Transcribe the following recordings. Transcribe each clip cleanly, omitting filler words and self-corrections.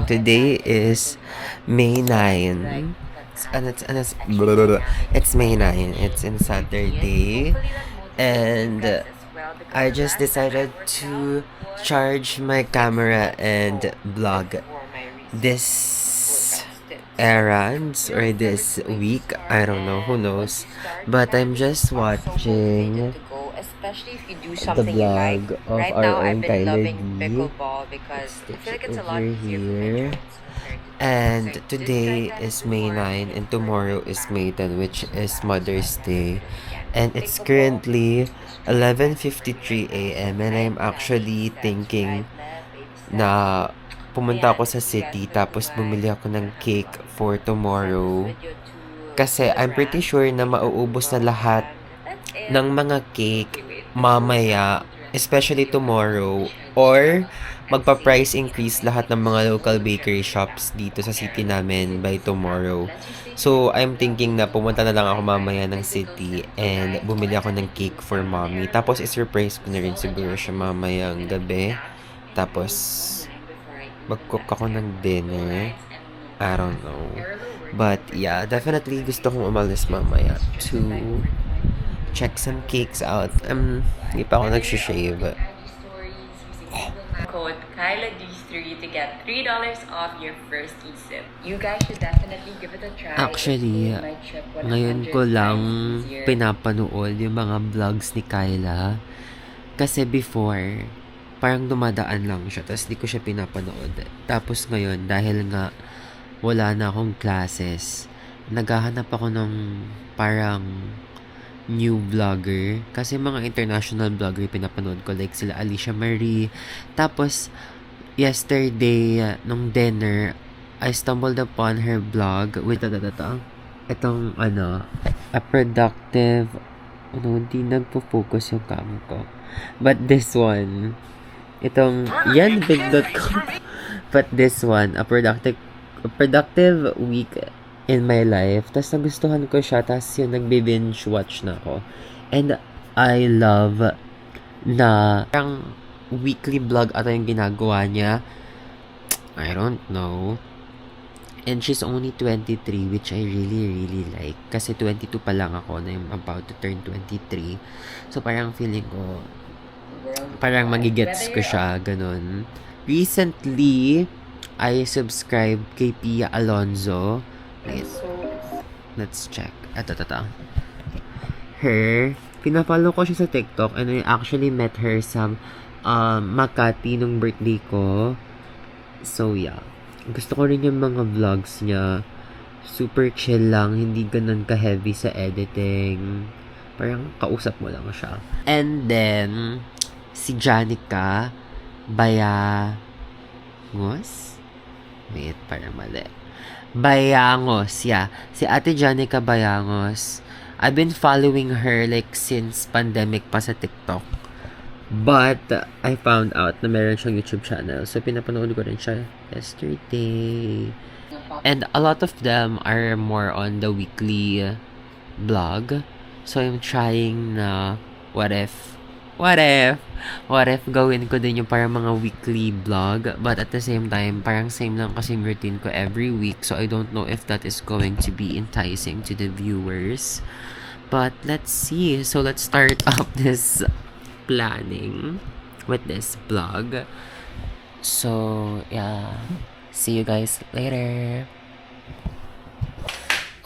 morning. Today is May 9. It's May 9. It's in Saturday. And I just decided to charge my camera and vlog this errands or this week. I don't know, who knows. But I'm just watching the vlog of our own Kyler D. Stitch it over here. And today is May 9 and tomorrow is May 10, which is Mother's Day. And it's currently 11:53 a.m. and I'm actually thinking na pumunta ako sa city tapos bumili ako ng cake for tomorrow. Kasi I'm pretty sure na mauubos na lahat ng mga cake mamaya, especially tomorrow, or magpa-price increase lahat ng mga local bakery shops dito sa city namin by tomorrow. So, I'm thinking na pumunta na lang ako mamaya ng city and bumili ako ng cake for mommy. Tapos, isurprise ko na rin siguro siya mamayang gabi. Tapos, mag-cook ako ng dinner. I don't know. But, yeah, definitely gusto kong umalis mamaya to check some cakes out. Hindi pa ako nag-shave. Code KylaD3 to get $3 off your first e-sip. You guys should definitely give it a try. Actually, ngayon ko lang pinapanood yung mga vlogs ni Kyla. Kasi before, parang dumadaan lang siya. Tapos di ko siya pinapanood. Tapos ngayon, dahil nga wala na akong classes, naghahanap ako ng parang new vlogger. Kasi mga international vlogger pinapanood ko. Like sila Alicia Marie. Tapos, yesterday, nung dinner, I stumbled upon her vlog with itong, a productive, hindi nagpo-focus yung cam ko. But this one, itong, yanbig.com. But this one, a productive week in my life. Tapos nagustuhan ko siya. Tapos yung nagbe-binge watch na ako. And I love na parang weekly vlog ata yung ginagawa niya. I don't know. And she's only 23, which I really, really like. Kasi 22 pa lang ako na I'm about to turn 23. So parang feeling ko, parang magigets ko siya, ganun. Recently, I subscribed kay Pia Alonzo. Wait, let's check. Ito. Her, pinafollow ko siya sa TikTok and I actually met her sa Makati nung birthday ko. So, yeah. Gusto ko rin yung mga vlogs niya. Super chill lang, hindi ganun ka-heavy sa editing. Parang kausap mo lang siya. And then, si Janica Bayangos? Wait, parang mali. Bayangos, yeah. Si Ate Janica Bayangos. I've been following her like since pandemic pa sa TikTok. But I found out na meron siyang YouTube channel. So pinapanood ko rin siya yesterday. And a lot of them are more on the weekly vlog. So I'm trying na what if gawin ko din yung parang mga weekly vlog, but at the same time, parang same lang kasing routine ko every week, so I don't know if that is going to be enticing to the viewers. But let's see. So let's start up this planning with this vlog. So yeah, see you guys later.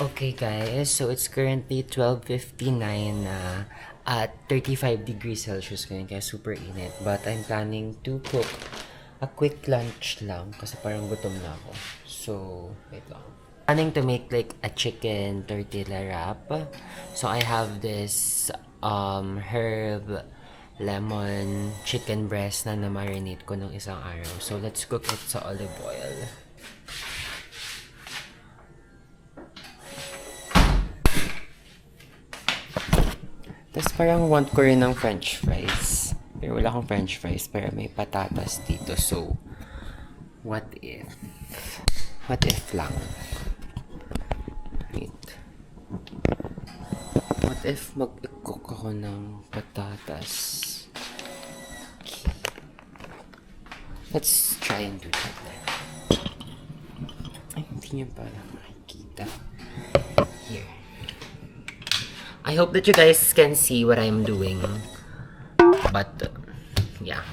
Okay guys, so it's currently 12:59 na at 35 degrees Celsius ngayon, kaya super init. But I'm planning to cook a quick lunch lang kasi parang gutom na ako. So, wait lang. Planning to make like a chicken tortilla wrap. So I have this herb lemon chicken breast na na-marinate ko ng isang araw. So let's cook it sa olive oil. Tapos parang want ko rin ng french fries. Pero wala akong french fries, pero may patatas dito. So, what if? What if lang? Wait. What if mag-cook ako ng patatas? Okay. Let's try and do that then. Hindi niyo para makikita. Here. I hope that you guys can see what I'm doing. But, yeah.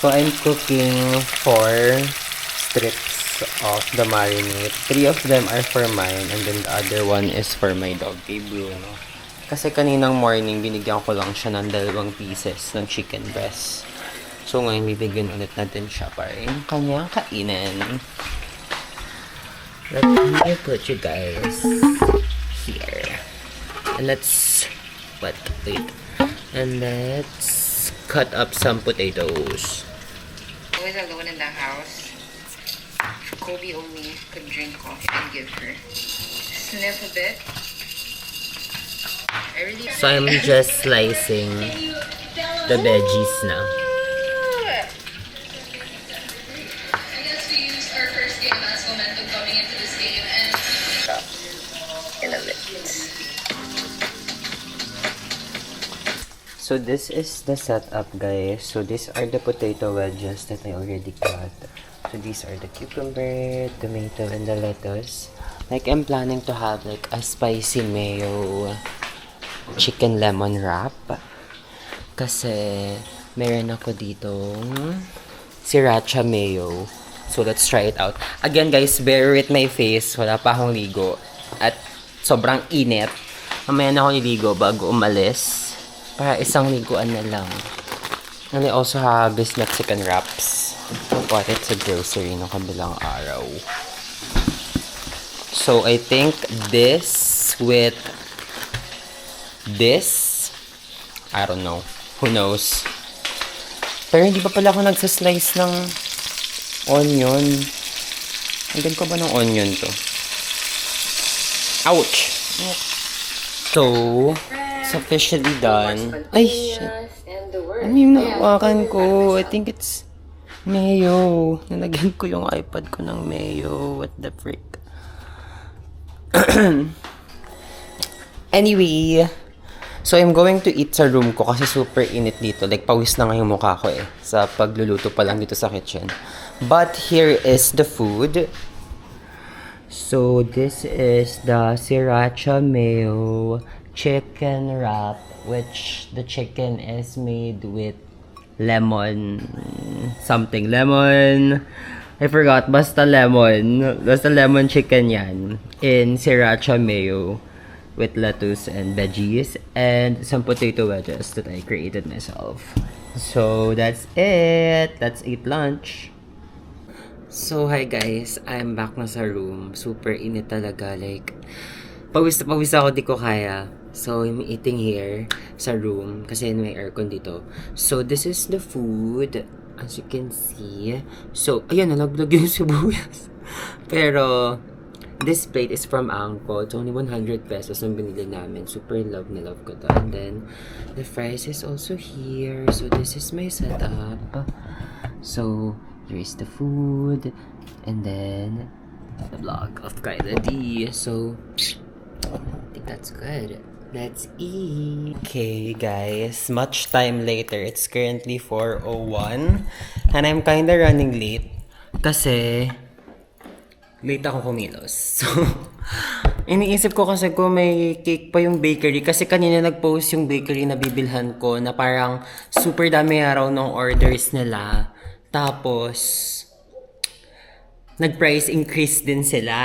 So, I'm cooking 4 strips of the marinade. 3 of them are for mine, and then the other one is for my dog, kay Bruno. Kasi kaninang morning, binigyan ko lang siya ng 2 pieces ng chicken breast. So, ngayon, bibigyan ulit natin siya para yung kanyang kainin. Let me put you guys here. And let's cut up some potatoes. Always alone in the house. Kobe only could drink coffee and give her. Sniff a bit. So I'm just slicing the veggies now. I guess we used our first game as momentum coming into this game and in a bit. So this is the setup, guys. So these are the potato wedges that I already cut. So these are the cucumber, tomato, and the lettuce. Like, I'm planning to have like a spicy mayo chicken lemon wrap. Kasi meron ako ditong sriracha mayo. So let's try it out. Again, guys, bear with my face. Wala pa akong ligo. At sobrang init. Mamaya na ako niligo bago umalis. Para isang liguan na lang. And I also have this Mexican wraps. I bought it sa grocery ng kabilang araw. So, I think this with this, I don't know. Who knows? Pero hindi pa pala ako nagsaslice ng onion. Hanggang ko ba ng onion to? Ouch! So, it's officially done. Ay, shit. Ano yung nahawakan ko? I think it's mayo. Nalagyan ko yung iPad ko ng mayo. What the frick? Anyway, so I'm going to eat sa room ko kasi super init dito. Like, pawis na nga yung mukha ko eh. Sa pagluluto pa lang dito sa kitchen. But here is the food. So, this is the sriracha mayo chicken wrap, which the chicken is made with lemon something. Lemon, I forgot. Basta lemon chicken yan. In sriracha mayo with lettuce and veggies and some potato wedges that I created myself. So, that's it. Let's eat lunch. So, hi guys. I'm back na sa room. Super init talaga. Like, pawis na pawis ako, di ko kaya. So, I'm eating here sa room kasi may aircon dito. So, this is the food. As you can see. So, ayan, nalaglag yung sibuyas. Pero, this plate is from Angko. It's only 100 pesos ang binili namin. Super love na love ko to. And then, the fries is also here. So, this is my setup. So, here's the food. And then, the vlog of Kyla D. So, I think that's good. Let's eat. Okay, guys. Much time later. It's currently 4:01. And I'm kinda running late. Kasi, late ako kumilos. So, iniisip ko kasi kung may cake pa yung bakery. Kasi kanina nag-post yung bakery na bibilhan ko na parang super dami araw ng orders nila. Tapos, nag-price increase din sila.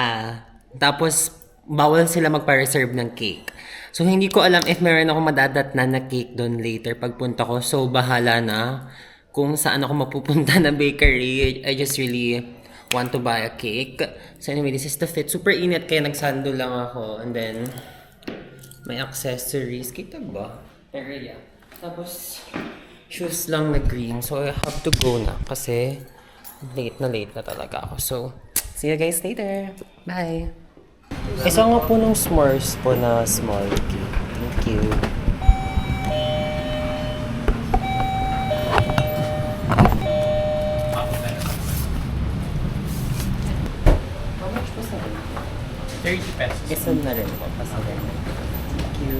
Tapos, bawal sila magpa-reserve ng cake. So, hindi ko alam if meron ako madadatnan na cake doon later pagpunta ko. So, bahala na kung saan ako mapupunta na bakery. I just really want to buy a cake. So, anyway, this is the fit. Super init kaya nagsando lang ako. And then, may accessories. Kita ba? Pero yeah. Tapos, shoes lang na green. So, I have to go na kasi late na talaga ako. So, see you guys later. Bye! Isa nga po ng s'mores po na small cake. Thank you. How much po sa rin? 30 pesos. Isa na rin po. Pasarin. Thank you.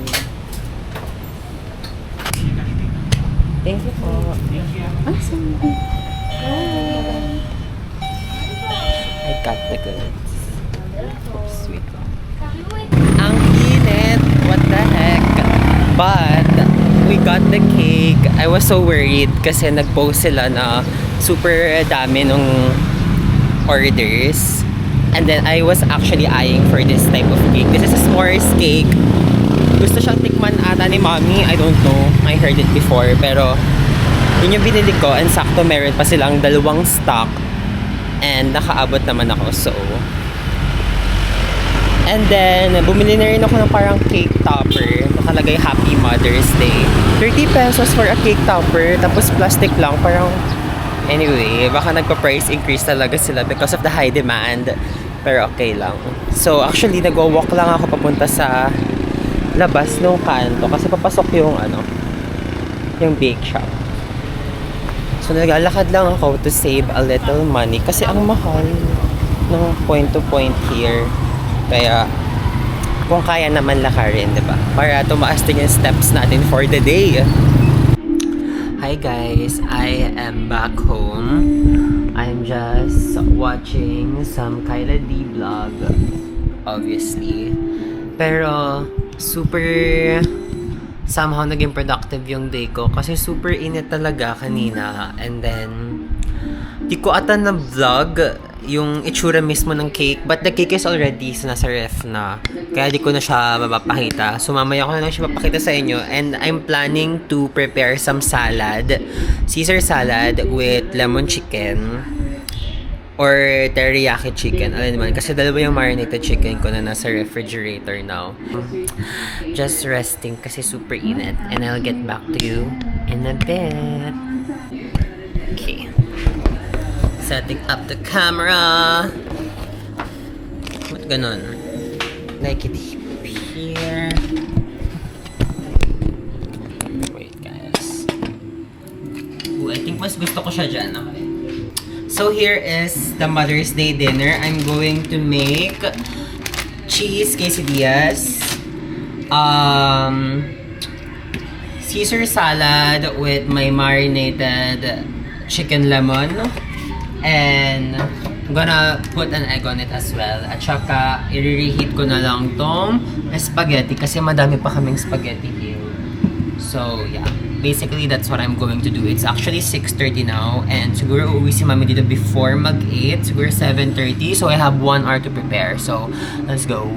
Thank you po. Ah, sorry. I got the goods. Sweet. Ang init! What the heck? But, we got the cake. I was so worried kasi nag-post sila na super dami nung orders. And then, I was actually eyeing for this type of cake. This is a s'mores cake. Gusto siyang tikman ata ni Mommy. I don't know. I heard it before. Pero, yun yung binili ko. And sakto meron pa silang 2 stock. And nakaabot naman ako. So, and then, bumili na rin ako ng parang cake topper. Nakalagay Happy Mother's Day. 30 pesos for a cake topper. Tapos plastic lang. Parang, anyway, baka nagpa-price increase talaga sila because of the high demand. Pero okay lang. So, actually, nag-walk lang ako papunta sa labas ng kanto. Kasi papasok yung, yung bake shop. So, naglalakad lang ako to save a little money. Kasi ang mahal ng point to point here. Kaya, kung kaya naman lakarin, diba? Para tumaas din yung steps natin for the day. Hi guys, I am back home. I'm just watching some Kyla D vlog, obviously. Pero, super somehow naging productive yung day ko kasi super init talaga kanina. And then, di ko ata na vlog yung itsura mismo ng cake, but the cake is already nasa ref na, kaya di ko na siya mapapakita. So mamaya ko na lang siya mapakita sa inyo. And I'm planning to prepare some salad, Caesar salad with lemon chicken or teriyaki chicken, alam naman, kasi dalawa yung marinated chicken ko na nasa refrigerator now. Just resting kasi super init, and I'll get back to you in a bit. Okay, setting up the camera. Ba't ganon? Like it here. Wait guys. Ooh, I think mas gusto ko siya dyan. Okay. So here is the Mother's Day dinner. I'm going to make cheese quesadillas, Caesar salad with my marinated chicken lemon, and I'm gonna put an egg on it as well. At saka, i-reheat ko na lang tong spaghetti kasi madami pa kaming spaghetti here. So, yeah. Basically, that's what I'm going to do. It's actually 6:30 now, and siguro uuwi si Mami dito before mag-8, siguro 7:30. So, I have 1 hour to prepare. So, let's go.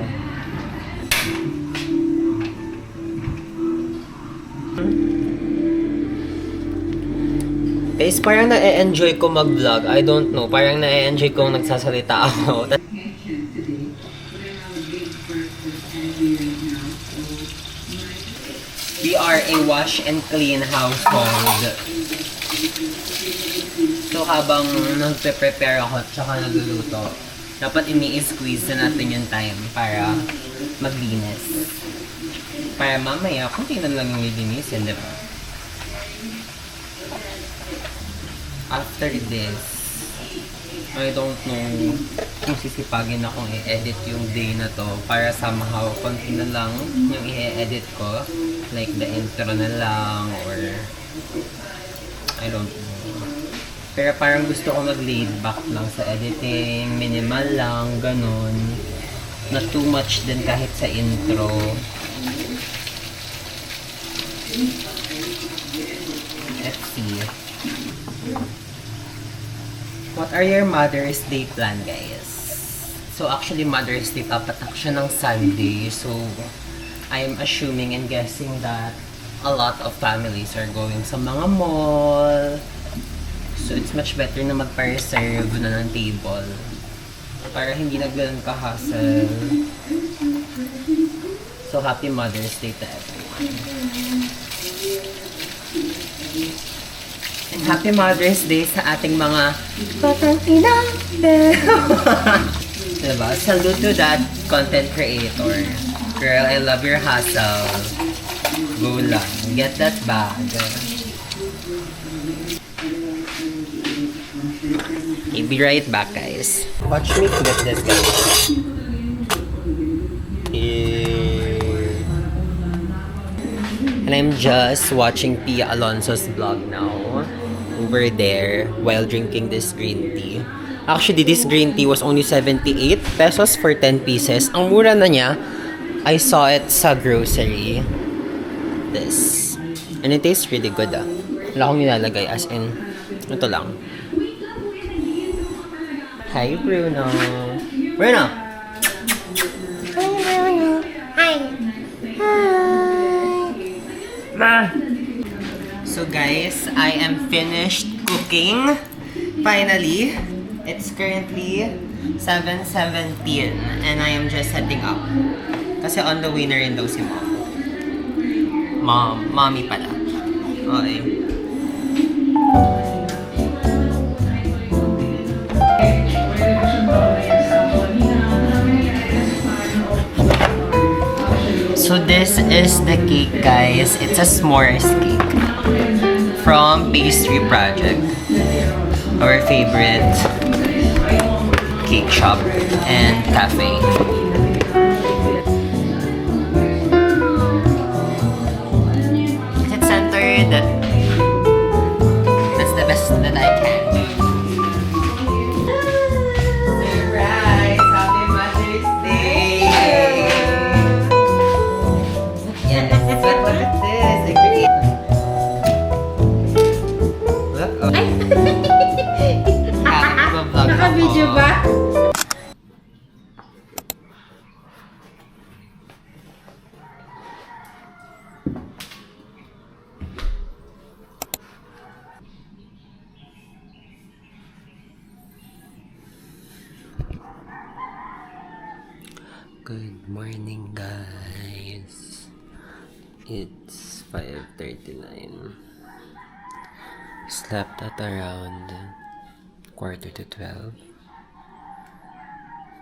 Guys, parang na-enjoy ko mag-vlog. I don't know. Parang na-enjoy kong nagsasalita ako. We are a wash and clean household. So habang nagpe-prepare ako at saka nagluluto, dapat ini-squeeze na natin yung time para maglinis. Para mamaya, kunti na lang yung lilinisin, di ba? After this, I don't know kung sisipagin akong i-edit yung day na to para somehow konti na lang yung i-edit ko, like the intro na lang or I don't know. Pero parang gusto ko mag-laid back lang sa editing, minimal lang, ganun. Not too much din kahit sa intro. Let's see. What are your Mother's Day plan, guys? So actually, Mother's Day papatak siya ng Sunday. So I'm assuming and guessing that a lot of families are going sa mga mall. So it's much better na magpa-reserve na ng table para hindi na ganun ka-hassle. So happy Mother's Day to everyone. And happy Mother's Day sa ating mga batang ina. Diba? Salute to that content creator. Girl, I love your hustle. Go lang. Get that bag. Okay, be right back, guys. Watch me flip this, guys. And I'm just watching Pia Alonso's vlog now. Over there while drinking this green tea. Actually, this green tea was only 78 pesos for 10 pieces. Ang mura na niya. I saw it sa grocery. This. And it tastes really good ah. Wala akong nilalagay as in, ito lang. Hi, Bruno. Bruno! So guys, I am finished cooking. Finally, it's currently 7:17 and I am just heading up. Kasi on the way na rin daw si mom. Mommy pala. Okay. So this is the cake, guys. It's a s'mores cake from Pastry Project, our favorite cake shop and cafe. Is it centered? That's the best that I can. Surprise! Happy Mother's Day! Yes, look at this. Agree. Look, oh. Naka-video ba? Good morning, guys. It's 5:39. Slept at around 11:45.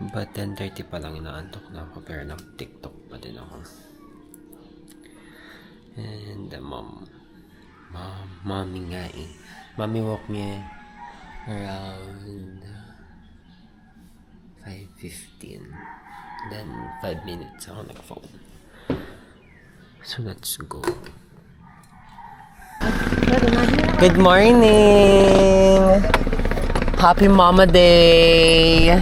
But 10:30 pa lang inaantok na ako pero nag-TikTok pa din ako. And mommy nga eh. Mommy woke me around 5:15. Then 5 minutes ako nag-phone. So let's go. Good morning! Happy Mama Day!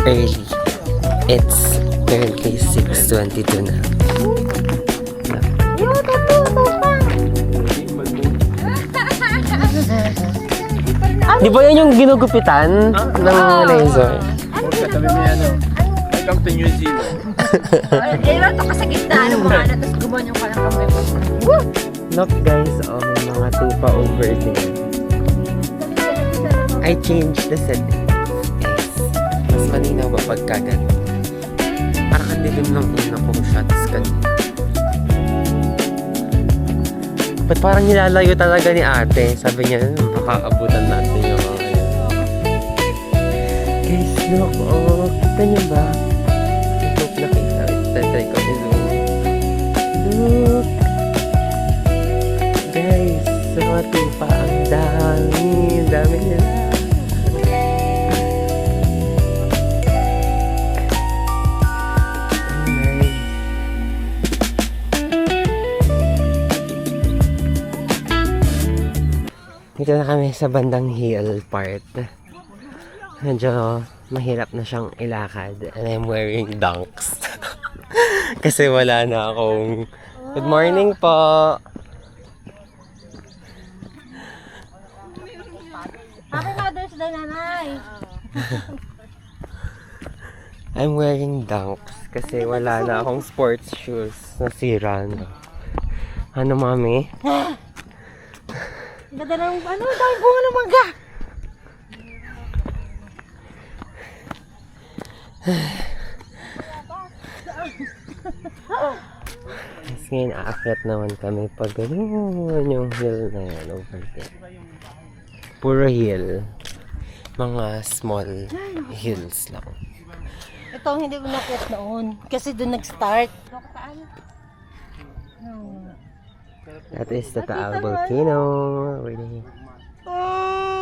Early. It's currently 6:22 na. Di ba yan yung ginugupitan ng laser? Sabi mo yan, welcome to New Zealand. Eh, ito ka sa gitna ng mga anak, tapos gumawa yung parang kamay mo. Look guys, oh, may mga tupa over there. I changed the setting. Mas malinaw ba pagkagat? Parang ang dilim ng una kong shots kanina. Ba't parang nilalayo talaga ni ate? Sabi niya, baka abutan natin yung mga yun. Guys, look, oh, kita niyo ba? Look, nakita. Tatry ko i-zoom. Look! Guys, sa mga tupa, ang dami. Ang dami nila. Dito na kami sa bandang hill part. Medyo mahirap na siyang ilakad. And I'm wearing dunks. Kasi wala na akong... Good morning po! Happy Mother's Day, nanay! I'm wearing dunks. Kasi wala na akong sports shoes. Nasira na. Ano, mami? Ganda ng ano, dahil bunga ng mangga! ngayon aakyat naman kami pag ganun yung hill na yan over there. Puro hill. Mga small hills lang. Ito ang hindi ko nakit noon. Kasi doon nag-start. That is the Taal Volcano.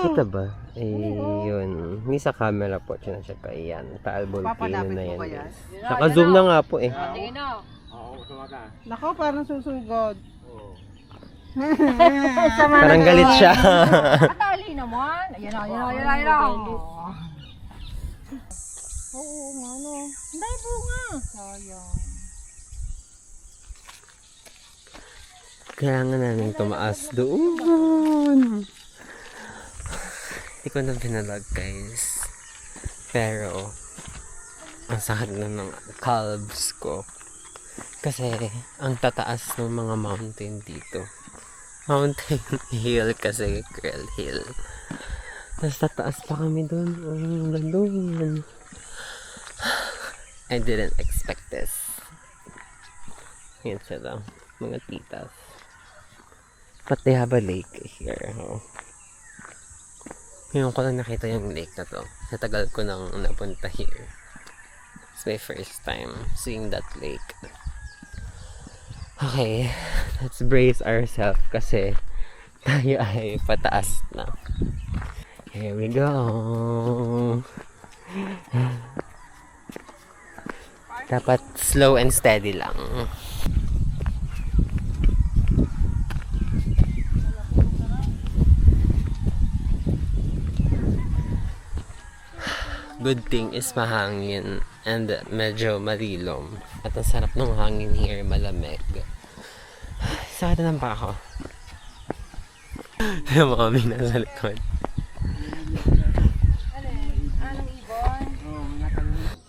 Kita ba? Ayun. Hindi sa camera po. Siya pa. Ayan. Taal Volcano na yan. Naka-zoom na nga po eh. Nako, parang susugod. Parang galit siya. Atali naman. Ayan na. Oo nga no. Hindi bunga. Sayang. Kaya nga namin tumaas doon. Hindi ko na pinalag guys. Pero ang sakit na ng calves ko. Kasi ang tataas ng mga mountain dito. Mountain hill kasi Krill Hill. Tapos tataas pa kami doon. Ang gandun. I didn't expect this. Yan sila. Mga titas. But they have a lake here. Oh. Ngayon ko lang nakita yung lake na to. Sa tagal ko nang napunta here. It's my first time seeing that lake. Okay, let's brace ourselves kasi tayo ay pataas na. Here we go. Dapat slow and steady lang. Good thing is mahangin and medyo marilom. At ang sarap ng hangin here, malamig. Sakit na pa ako. Yung mga kami nasa likod. Anong ibon?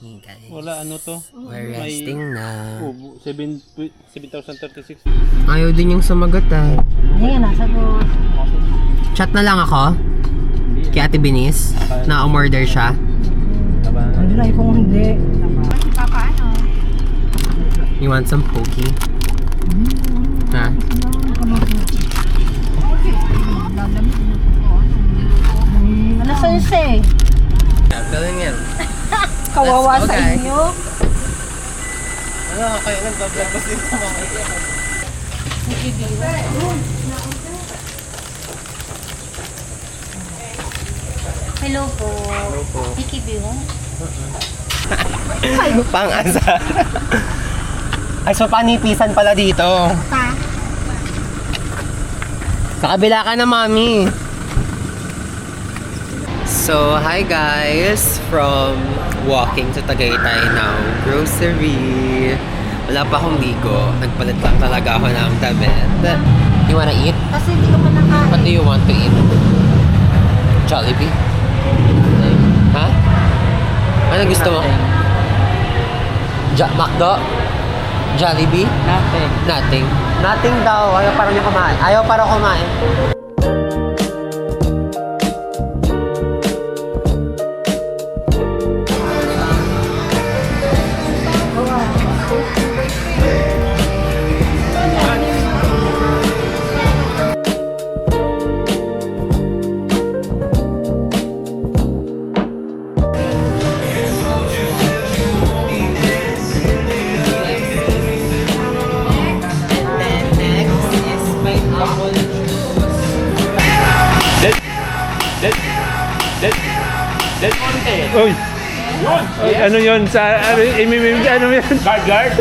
Hey guys, Wala, ano to? we're resting na. 7,036. Ayaw din yung sumagot ah. Hindi nga nasagot. Chat na lang ako. Kay Ate Binis. Na-umorder siya. Ano na kung hindi. You want some pokey? Ha? Alas 11. Galing yan. Kawawa Let's go, sa guys. inyo. Ano, kaya nag-vlog dito mga Hello po. Ikibiw. Pang-asar. Ay, so panipisan pala dito. Sa kabila ka na, mami. So, hi guys. From walking to Tagaytay now. Grocery. Wala pa akong ligo. Nagpalit lang talaga ako ng damit. You wanna eat? Kasi hindi ko pa nakain. What do you want to eat? Jollibee? Ha? Ano gusto mo? McDo? Jollibee? Nothing. Nothing. Nothing daw. Ayaw parang niya kumain. Ayaw parang kumain. Uy! Ano yun? Sa, ano yun? Guard?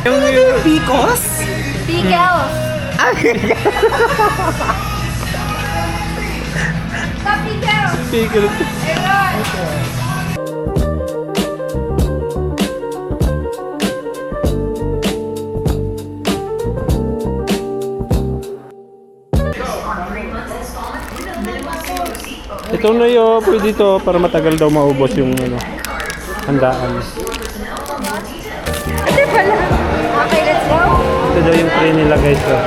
Yung Picos? Pickles. pickle. Ito na yun, pwede ito para matagal daw maubos yung ano, handaan. Okay, let's go. Ito daw yung tray nila guys. Oh.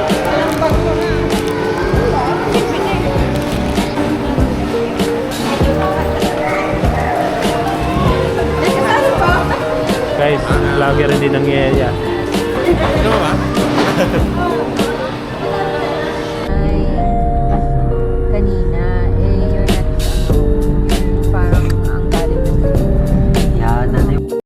Guys, vlogger din ang yaya. Ano ba?